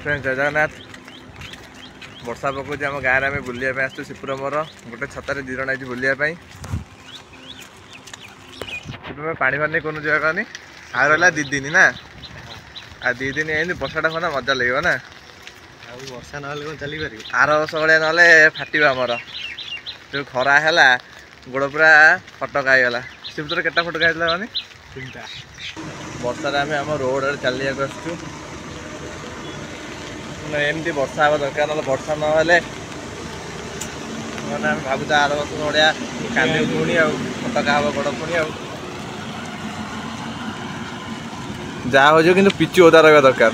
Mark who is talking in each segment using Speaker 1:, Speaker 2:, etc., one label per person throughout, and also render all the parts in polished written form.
Speaker 1: Friends जय जगन्नाथ। वर्षा पकाउछ आम गाँव में आम बुलाप आसु सिपुर मोर गोटे छतार दी जन आई बुलाप पानी फानी कौन जाए कहनी आ रहा 2 दिन ना आ 2 दिन एमती वर्षाटा खाना मजा लगे ना
Speaker 2: वर्षा ना चली पार
Speaker 1: आर वर्ष भाया ना फाट आमर जो खरा है गोड़ पूरा फटका होगा से भर के फटका होता कहनी
Speaker 2: 3टा
Speaker 1: वर्षा आम आम रोड चलिया आसचु एमती वर्षा हवा दरकार ना वर्षा ना भावुँ आर वर्ष भाया कांदी पुणी फटका हम गोड़ पुणी जहाँ हो कि पिचु ओदा रहा दरकार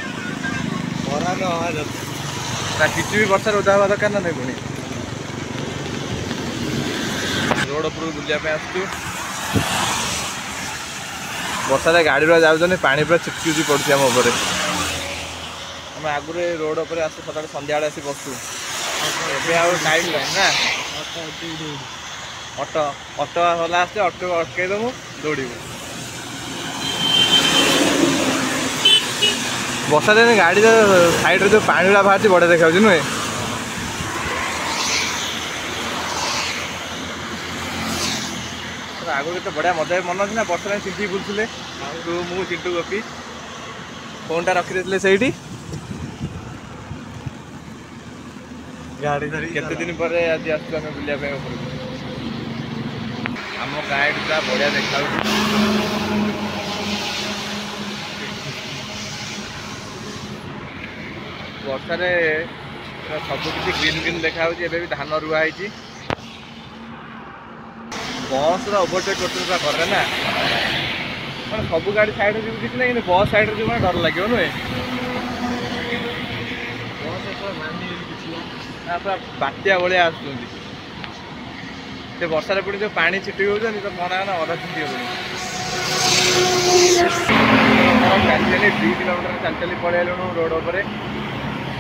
Speaker 1: पिचु भी वर्षा ओदा हवा दरकार ना नहीं पुणी रोड उपर बुलापी आसचु वर्षा गाड़ी जाऊँ पानी पूरा चिपकी पड़ुଛି आम उपर आम आगुरी रोड उपर आस सकाल संध्या आसी बसु टाइम ना ऑटो ऑटो वाला आसे ऑटो अटकईदेमु दौड़ू वर्षा दिन गाड़ी साइड जो पानी गुड़ा बाहर बढ़िया देखा नुहे आगु के बढ़िया मजा मन अच्छे ना वर्षा चिंटी बुलूले तू मु चिंटू गोपी फोन टा रखी से
Speaker 2: गाड़ी धरी
Speaker 1: केते दिन पर आज आसु आम बुलाप आम गाँव पूरा बढ़िया देखा वर्षा सब किसी ग्रीन ग्रीन देखा भी धान रुआई बस ओभरटेक कर ना मैं सब गाड़ी साइड किसी ना कि बस साइड जो डर लगे नुहे पूरा बात्या भाया आसुँच वर्षा पुणी जो पानी छिटी हो तो मन अधा छिटी हो 2 किलोमीटर चल चली पलू रोड उपर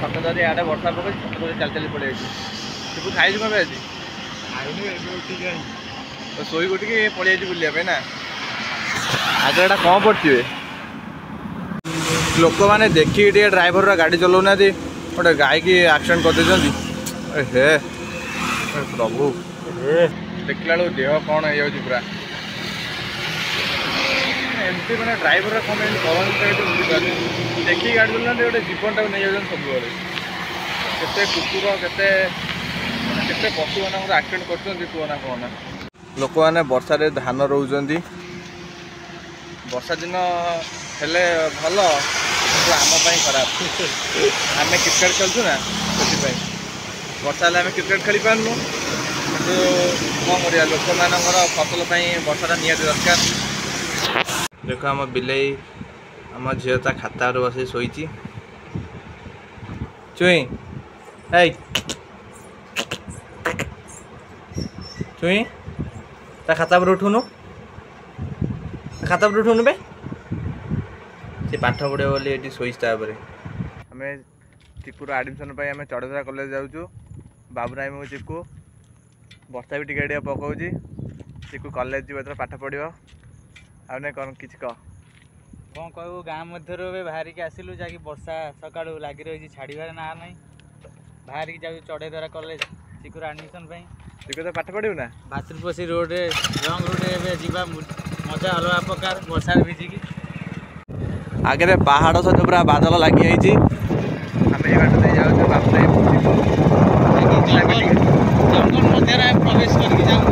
Speaker 1: सत जदि आड़े वर्षा पकड़ सत चल चली पलि तू खाई कम आज शोई उठिक पलि बुलापी ना आज एटा कौन पड़े लोक मैंने देखिए ड्राइवर गाड़ी चलाऊना गोटे गाय की एक्सीडेंट कर हे प्रभु देखला देह कौन हो पूरा एमती मैंने ड्राइवर कौन बुझीपारे देखिए गाड़ी चलना गोटे जीवन टाक नहीं जाऊँ सब केते कुकुर केते पशु मान एक्सीडेंट कर कहना कहना लोक मैंने वर्षा धान रोच वर्षा दिन हेले भल आम खराब आम क्रिकेट खेलु ना से वर्षा आम क्रिकेट खेली पार्नु कि कौन कर लोक मान फसल वर्षा निहाती दरकार देख आम बिलई आम झील ता खाता बस शोची चुई चुई ता खाता पर उठुनु खाता पर उठुनु बे से पाठ पढ़े बोली ये शोचा आम चिकूर आडमिशन आम चढ़ेधरा कॉलेज जाऊँ बाबुराई मु चिकू वर्षा भी टिके पकाऊँ चिकू कॉलेज जी पाठ पढ़ो आ कौन किसी कह
Speaker 2: कौन कहू गाँव मध्य बाहर के आसिलु जहाँकि वर्षा सका लगी रही छाड़बार ना ना बाहर की जाऊँ चढ़ेधरा कॉलेज चिकूर आडमिशन
Speaker 1: चिकू तो पाठ पढ़ू ना
Speaker 2: भातृपसी रोड लंग रोड जा मजा अलग प्रकार वर्षा भिजिकी
Speaker 1: आगे पहाड़ सहित पूरा बादल लगी आम ये बाट नहीं जाऊँ बाबुराई
Speaker 2: जंगल मध्य प्रवेश करके जाऊँ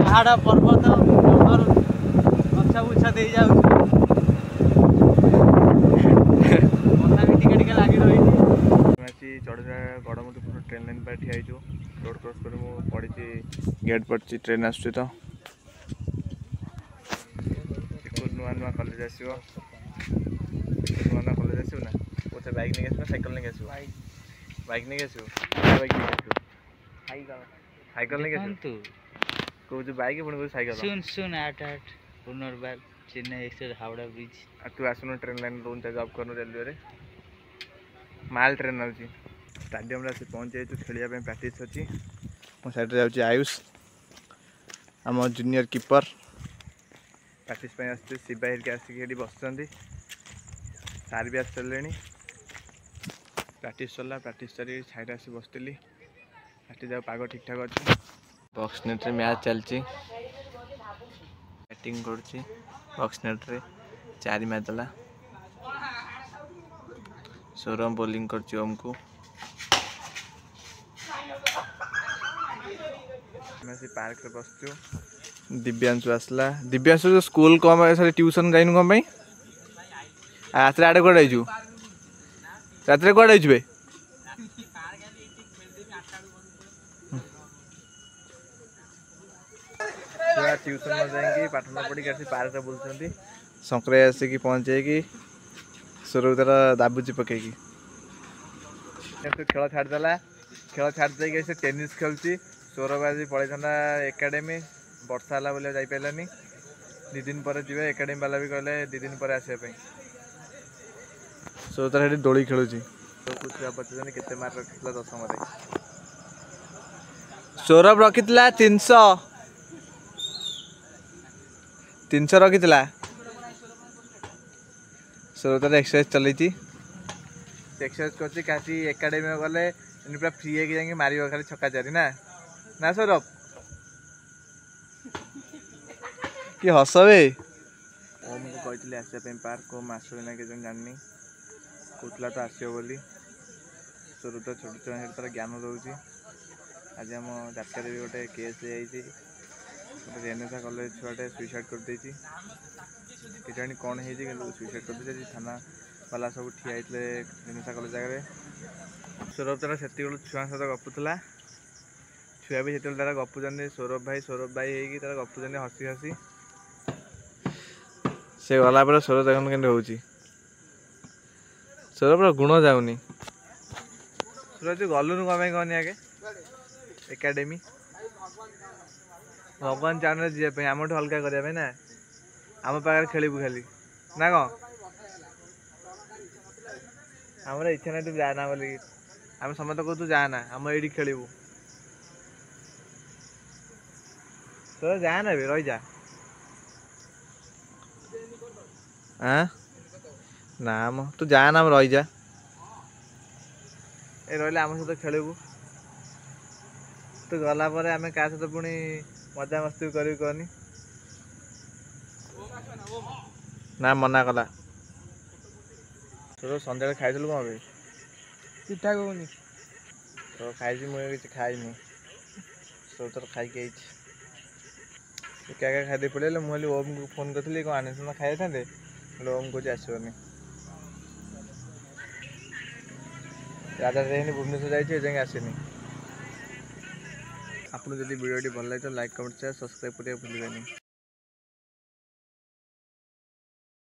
Speaker 2: पहाड़ पर्वत गछा बुछा दे जाऊँ वर्षा भी टिके लगी रही
Speaker 1: चढ़ेधरा गड़मुदपुर ट्रेन लाइन पर ठिया रोड क्रॉस कर पड़ी गेट पड़ी ट्रेन आसुची तो नुआ नुआ कॉलेज आसो नुआ नुआ कॉलेज आसो ना कोथे बाइक नहीं आसो साइकिल नहीं आसो बाइक नहीं आसो बाइक नहीं आसो साइकिल नहीं आसो कौन बाइक पुणी कौन साइकिल
Speaker 2: सुन सुन 8 पुनर्बाग चेन्नई एक्सप्रेस हावड़ा ब्रिज
Speaker 1: तू आसुन ट्रेन लाइन रोन जॉब कर रेलवे माल ट्रेन आउची स्टाडियम आसी पहुँच जाइए खेलिया प्रैक्टिस अच्छी मो साइड जाऊँगी आयुष आम जूनियर कीपर प्रैक्टिस आस शिवा हेरिका आसिक बस सार भी आस सारे प्राक्ट सरला प्राक्ट सारी छाई आसी बसती प्राक्ट जाओ पाग ठीक ठाक अच्छे बक्सनेट मैच चलती बैटिंग कर बक्सनेट 4 मैच देला सौरभ बोलिंग कर ओम को पार्क रे बसचु दिव्यांशु आसला दिव्यांशु जो स्कूल कम सारे ट्यूशन जाइनु कम रात आड़े कौन आईचु रात कौन आईचु भाई ट्यूशन न जाइए पाठ न पढ़ी आसी पार्क रे बुलुचंती शंकर आसिकी पहुँचे सौरभ तार दाबुची पकईकी खेल छाड़देला खेल छाड़ी से टेनिस खेलुची सौरभ आज पड़े था एकाडेमी वर्षा है बोले जापारानी 2 दिन पर जी एकाडेमी वाला भी कहले 2 दिन पर आसपा सौरभ तार दोली खेलुची पचार केते मार्क रखी 10 सौरभ रखी 300 रखी सौरभ तार एक्सरसाइज चलती एक्सरसाइज कर एकाडेमी गले पूरा फ्री है मार खाली छक्का चारि ना ना सौरभ कि हस बे ओम को कहते आसपा पार्क को मास ना कि जानी कहला तो आसो बोली सौरभ तो छोट छुआ तार ज्ञान दूसरी आज आम जातर भी गोटे केस गोटे रेनेसा कॉलेज छुआटे सुइसाइड कर जानी कौन है सुइसाइड कर थाना वाला सब ठिया रेनेसा कॉलेज जगह सौरभ तार से छुआ सहित गपुला छुआ भी से तार गपुचान सौरभ भाई होगी तार गपुचान हसी हसी से गला पर सौरभ देखने के हो सौरभ गुण जाऊनी सौरभ तू गलुनु कम कहनी आगे एकाडेमी भगवान चाहना जावाई आम हल्का करने ना आम पाखे खेलू खाली ना कौन आमर इच्छा ना तू जाना बोल आम समस्त कह तू जाना आम ये खेलू तो जाना भी रही जा नाम तू जाना रही जा ए रही आम सहित खेलू तू गला पर आम क्या सहित पुणी मजा मस्ती कर कहनी ना मना कला तो सन्ध्या खाई कौन भाई पिठा कहनी तो खाई मुझे खाईनी सब तर खाई क्या क्या खाई पड़े मुझे ओम को फोन करी कौन आने खाई था ओम को आसबनी राजा जाए भुवनेश्वर जाए आसनी आपको जब वीडियो भल लगे तो लाइक कमेंट शेयर सब्सक्राइब करने भूलें।